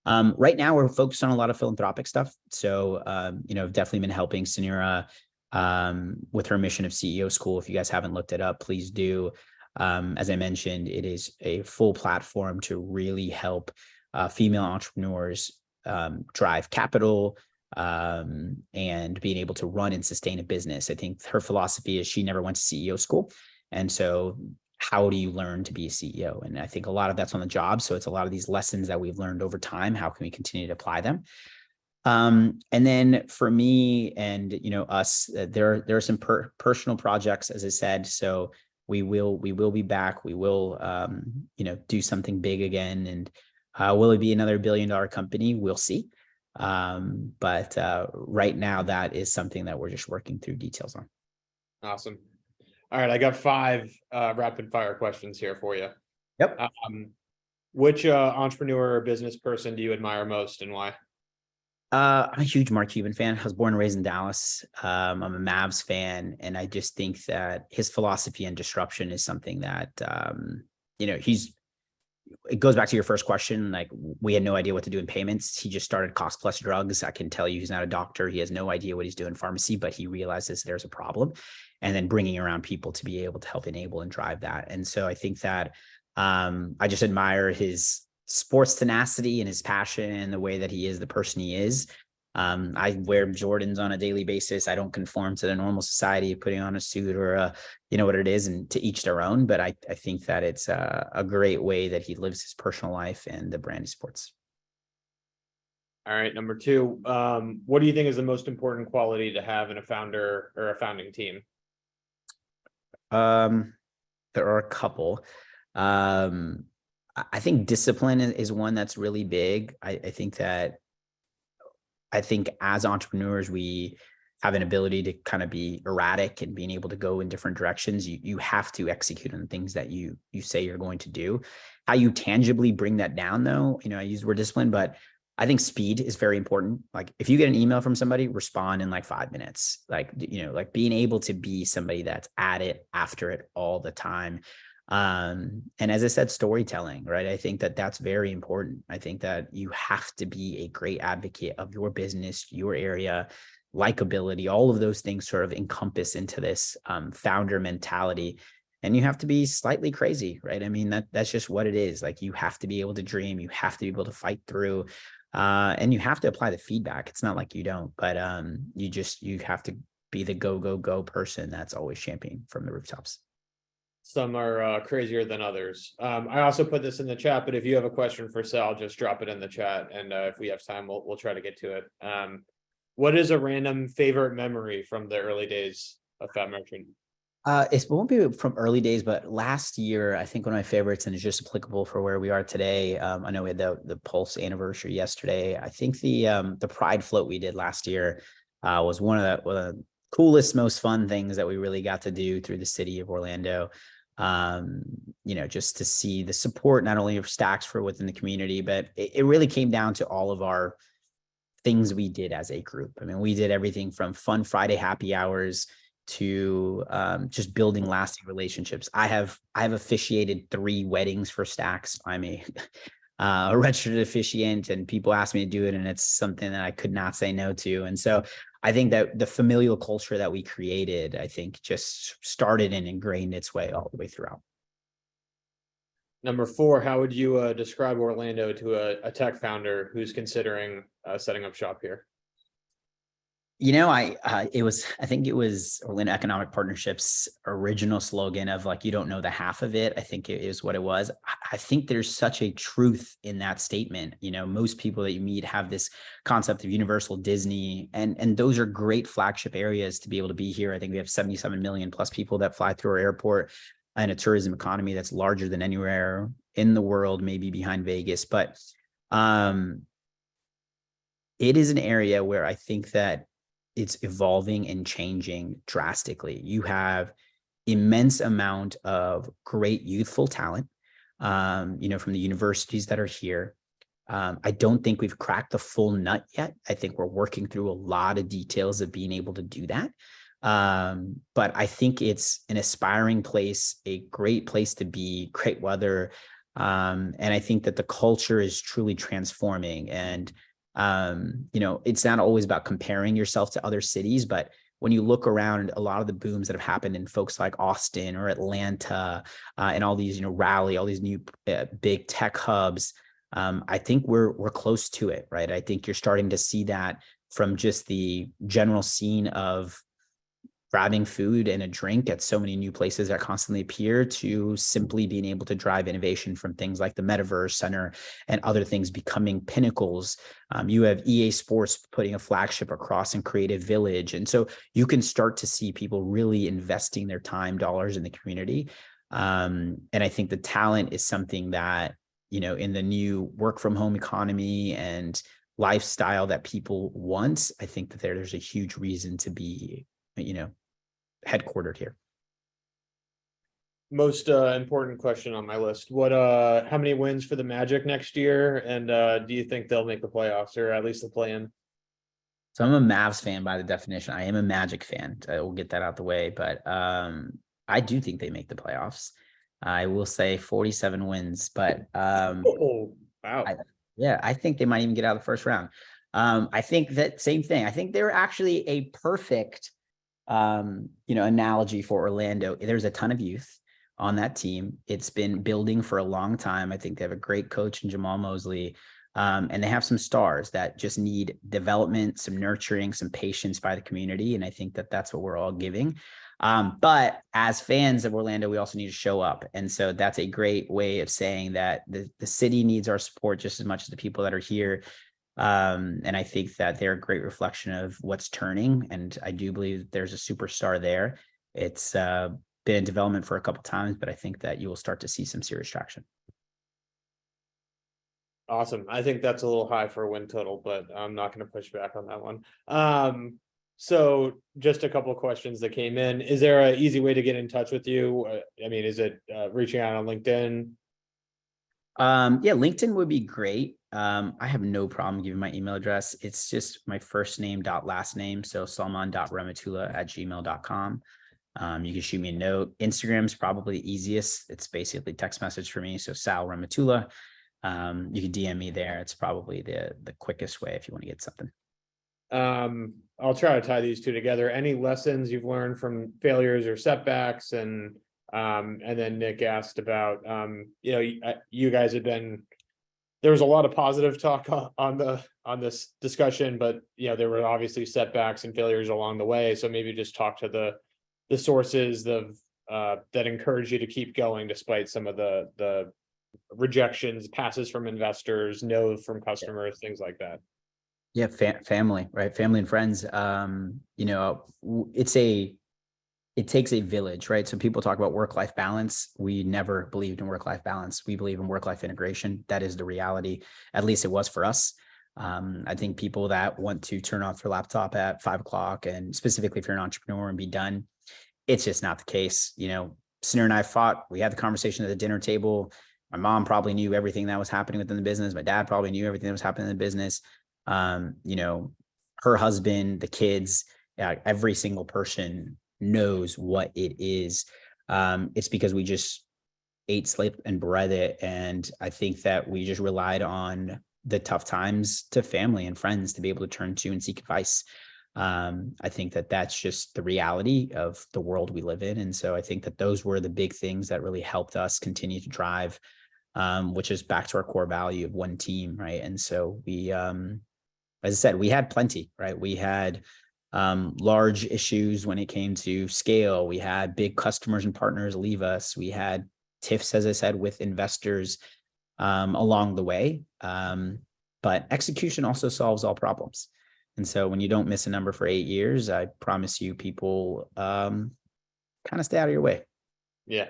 Right now, we're focused on a lot of philanthropic stuff. So, definitely been helping Suneera with her mission of CEO School. If you guys haven't looked it up, please do. As I mentioned, it is a full platform to really help female entrepreneurs drive capital and being able to run and sustain a business. I think her philosophy is she never went to CEO school. And so how do you learn to be a CEO? And I think a lot of that's on the job. So it's a lot of these lessons that we've learned over time. How can we continue to apply them? And then for me and, us, there are some personal projects, as I said. So we will be back. We will, do something big again. And will it be another $1 billion company? We'll see. But right now, that is something that we're just working through details on. Awesome. All right, I got 5 rapid fire questions here for you. Yep. Which entrepreneur or business person do you admire most, and why? I'm a huge Mark Cuban fan. I was born and raised in Dallas. I'm a Mavs fan, and I just think that his philosophy and disruption is something that it goes back to your first question. Like, we had no idea what to do in payments. He just started cost plus drugs. I can tell you, he's not a doctor. He has no idea what he's doing in pharmacy, but he realizes there's a problem, and then bringing around people to be able to help enable and drive that. And so I think that I just admire his sports tenacity and his passion and the way that he is the person he is. I wear Jordans on a daily basis. I don't conform to the normal society of putting on a suit or what it is, and to each their own. But I think that it's a great way that he lives his personal life and the brand he sports. All right, number two, what do you think is the most important quality to have in a founder or a founding team? There are a couple. I think discipline is one that's really big. I think as entrepreneurs, we have an ability to kind of be erratic and being able to go in different directions. You have to execute on things that you say you're going to do. How you tangibly bring that down, though, I use the word discipline, but I think speed is very important. Like, if you get an email from somebody, respond in like 5 minutes. Like being able to be somebody that's at it, after it all the time. And as I said, storytelling, right? I think that that's very important. I think that you have to be a great advocate of your business, your area, likability, all of those things sort of encompass into this founder mentality. And you have to be slightly crazy, right? I mean, that's just what it is. Like, you have to be able to dream, you have to be able to fight through, and you have to apply the feedback. It's not like you don't, but you have to be the go person that's always championing from the rooftops. Some are crazier than others. I also put this in the chat, but if you have a question for Sal, just drop it in the chat, and if we have time, we'll try to get to it. What is a random favorite memory from the early days of Fat Merchant? It won't be from early days, but last year, I think one of my favorites, and it's just applicable for where we are today. I know we had the Pulse anniversary yesterday. I think the Pride float we did last year was one of the coolest, most fun things that we really got to do through the city of Orlando. Just to see the support, not only of Stax for within the community, but it really came down to all of our things we did as a group. I mean, we did everything from fun Friday happy hours to just building lasting relationships. I have officiated 3 weddings for Stax. I'm a registered officiant, and people ask me to do it, and it's something that I could not say no to. And so I think that the familial culture that we created, I think, just started and ingrained its way all the way throughout. Number 4, how would you describe Orlando to a tech founder who's considering setting up shop here? I think it was Orlando Economic Partnership's original slogan of, like, you don't know the half of it. I think it is what it was. I think there's such a truth in that statement. Most people that you meet have this concept of Universal, Disney, and those are great flagship areas to be able to be here. I think we have 77 million plus people that fly through our airport, and a tourism economy that's larger than anywhere in the world, maybe behind Vegas. But it is an area where I think that it's evolving and changing drastically. You have immense amount of great youthful talent, from the universities that are here. I don't think we've cracked the full nut yet. I think we're working through a lot of details of being able to do that. But I think it's an aspiring place, a great place to be, great weather. And I think that the culture is truly transforming. And it's not always about comparing yourself to other cities, but when you look around, a lot of the booms that have happened in folks like Austin or Atlanta, and all these, Raleigh, all these new big tech hubs, I think we're close to it, right? I think you're starting to see that from just the general scene of grabbing food and a drink at so many new places that constantly appear, to simply being able to drive innovation from things like the Metaverse Center and other things becoming pinnacles. You have EA Sports putting a flagship across in Creative Village. And so you can start to see people really investing their time, dollars in the community. And I think the talent is something that, in the new work from home economy and lifestyle that people want, I think that there's a huge reason to be, headquartered here. Most important question on my list. How many wins for the Magic next year? And do you think they'll make the playoffs, or at least the play-in? So I'm a Mavs fan by the definition. I am a Magic fan. I will get that out the way, but I do think they make the playoffs. I will say 47 wins, but Oh, wow. yeah, I think they might even get out of the first round. I think that same thing. I think they're actually a perfect analogy for Orlando. There's a ton of youth on that team. It's been building for a long time. I think they have a great coach in Jamal Mosley. And they have some stars that just need development, some nurturing, some patience by the community. And I think that that's what we're all giving. But as fans of Orlando, we also need to show up. And so that's a great way of saying that the city needs our support just as much as the people that are here. And I think that they're a great reflection of what's turning. And I do believe that there's a superstar there. It's been in development for a couple of times, but I think that you will start to see some serious traction. Awesome. I think that's a little high for a win total, but I'm not going to push back on that one. So just a couple of questions that came in. Is there an easy way to get in touch with you? I mean, is it reaching out on LinkedIn? Yeah, LinkedIn would be great. I have no problem giving my email address. It's just my first name dot last name. So salman.rehmetullah@gmail.com. You can shoot me a note. Instagram's probably the easiest. It's basically text message for me. So Sal Rehmetullah. You can DM me there. It's probably the quickest way if you want to get something. I'll try to tie these two together. Any lessons you've learned from failures or setbacks? And then Nick asked about, you guys have been, there was a lot of positive talk on this discussion, but there were obviously setbacks and failures along the way. So maybe just talk to the sources that encourage you to keep going despite some of the rejections, passes from investors, no from customers, things like that. Yeah, family, right? Family and friends. It takes a village, right? So people talk about work-life balance. We never believed in work-life balance. We believe in work-life integration. That is the reality. At least it was for us. I think people that want to turn off their laptop at 5 o'clock, and specifically if you're an entrepreneur, and be done, it's just not the case. Suneera and I fought. We had the conversation at the dinner table. My mom probably knew everything that was happening within the business. My dad probably knew everything that was happening in the business. Her husband, the kids, every single person knows what it is. It's because we just ate, slept, and breathed it. And I think that we just relied on the tough times to family and friends to be able to turn to and seek advice. I think that that's just the reality of the world we live in. And so I think that those were the big things that really helped us continue to drive, which is back to our core value of one team, right? And so we, as I said, we had plenty, right? We had large issues when it came to scale. We had big customers and partners leave us. We had tiffs, as I said, with investors along the way. But execution also solves all problems. And so when you don't miss a number for 8 years, I promise you people kind of stay out of your way. Yeah.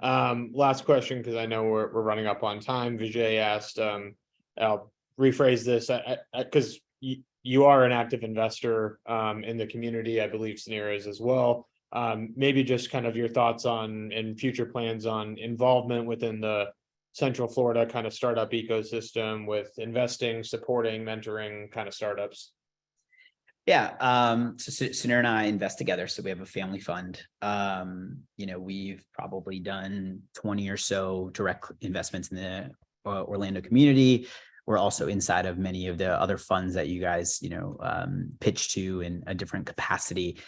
Last question, because I know we're running up on time. Vijay asked, I'll rephrase this, because you are an active investor in the community. I believe Suneera is as well. Maybe just kind of your thoughts on and future plans on involvement within the Central Florida kind of startup ecosystem with investing, supporting, mentoring kind of startups. Yeah. So Suneera and I invest together. So we have a family fund. We've probably done 20 or so direct investments in the Orlando community. We're also inside of many of the other funds that you guys, pitch to in a different capacity.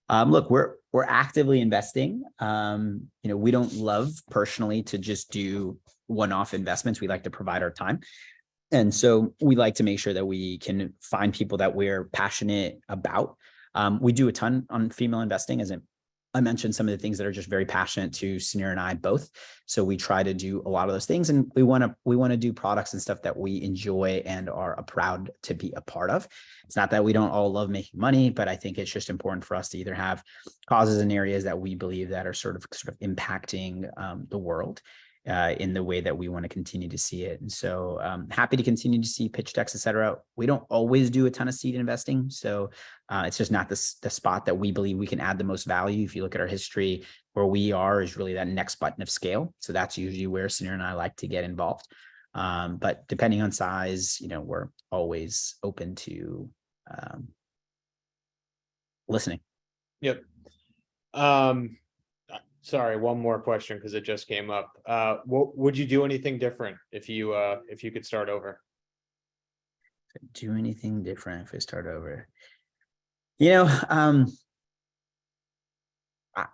Look, we're actively investing. We don't love personally to just do one-off investments. We like to provide our time. And so we like to make sure that we can find people that we're passionate about. We do a ton on female investing, as I mentioned, some of the things that are just very passionate to Suneera and I both. So we try to do a lot of those things, and we want to do products and stuff that we enjoy and are proud to be a part of. It's not that we don't all love making money, but I think it's just important for us to either have causes in areas that we believe that are sort of impacting the world in the way that we want to continue to see it. And so happy to continue to see pitch decks, et cetera. We don't always do a ton of seed investing. So it's just not the spot that we believe we can add the most value. If you look at our history, where we are is really that next button of scale. So that's usually where Suneera and I like to get involved. But depending on size, we're always open to listening. Yep. Sorry, one more question because it just came up. Would you do anything different if you could start over? Do anything different if I start over? You know,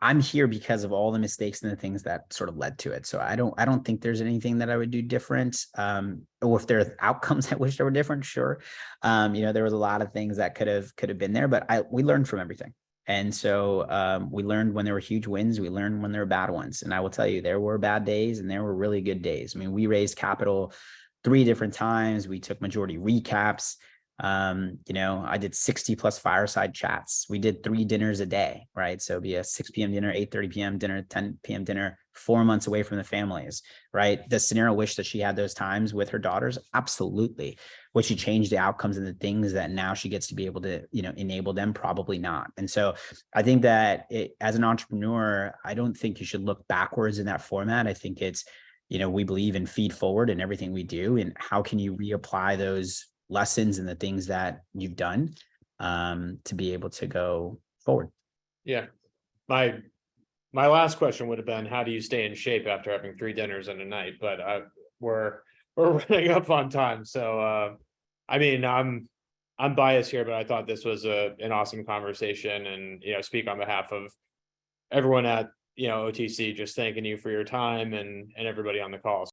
I'm here because of all the mistakes and the things that sort of led to it. So I don't think there's anything that I would do different. Or if there are outcomes I wish they were different, sure. You know, there was a lot of things that could have been there, but we learned from everything. And so we learned when there were huge wins, we learned when there were bad ones. And I will tell you, there were bad days and there were really good days. I mean, we raised capital 3 different times. We took majority recaps. You know, I did 60 plus fireside chats. We did 3 dinners a day, right? So it'd be a 6 p.m. dinner, 8:30 p.m. dinner, 10 p.m. dinner, 4 months away from the families, right? Does Suneera wish that she had those times with her daughters? Absolutely. Would she change the outcomes and the things that now she gets to be able to, you know, enable them? Probably not. And so I think that as an entrepreneur, I don't think you should look backwards in that format. I think it's, you know, we believe in feed forward in everything we do. And how can you reapply those lessons and the things that you've done to be able to go forward? Yeah. My last question would have been, how do you stay in shape after having 3 dinners in a night? But we're running up on time. So I mean, I'm biased here, but I thought this was an awesome conversation, and you know, speak on behalf of everyone at, you know, OTC, just thanking you for your time and everybody on the call.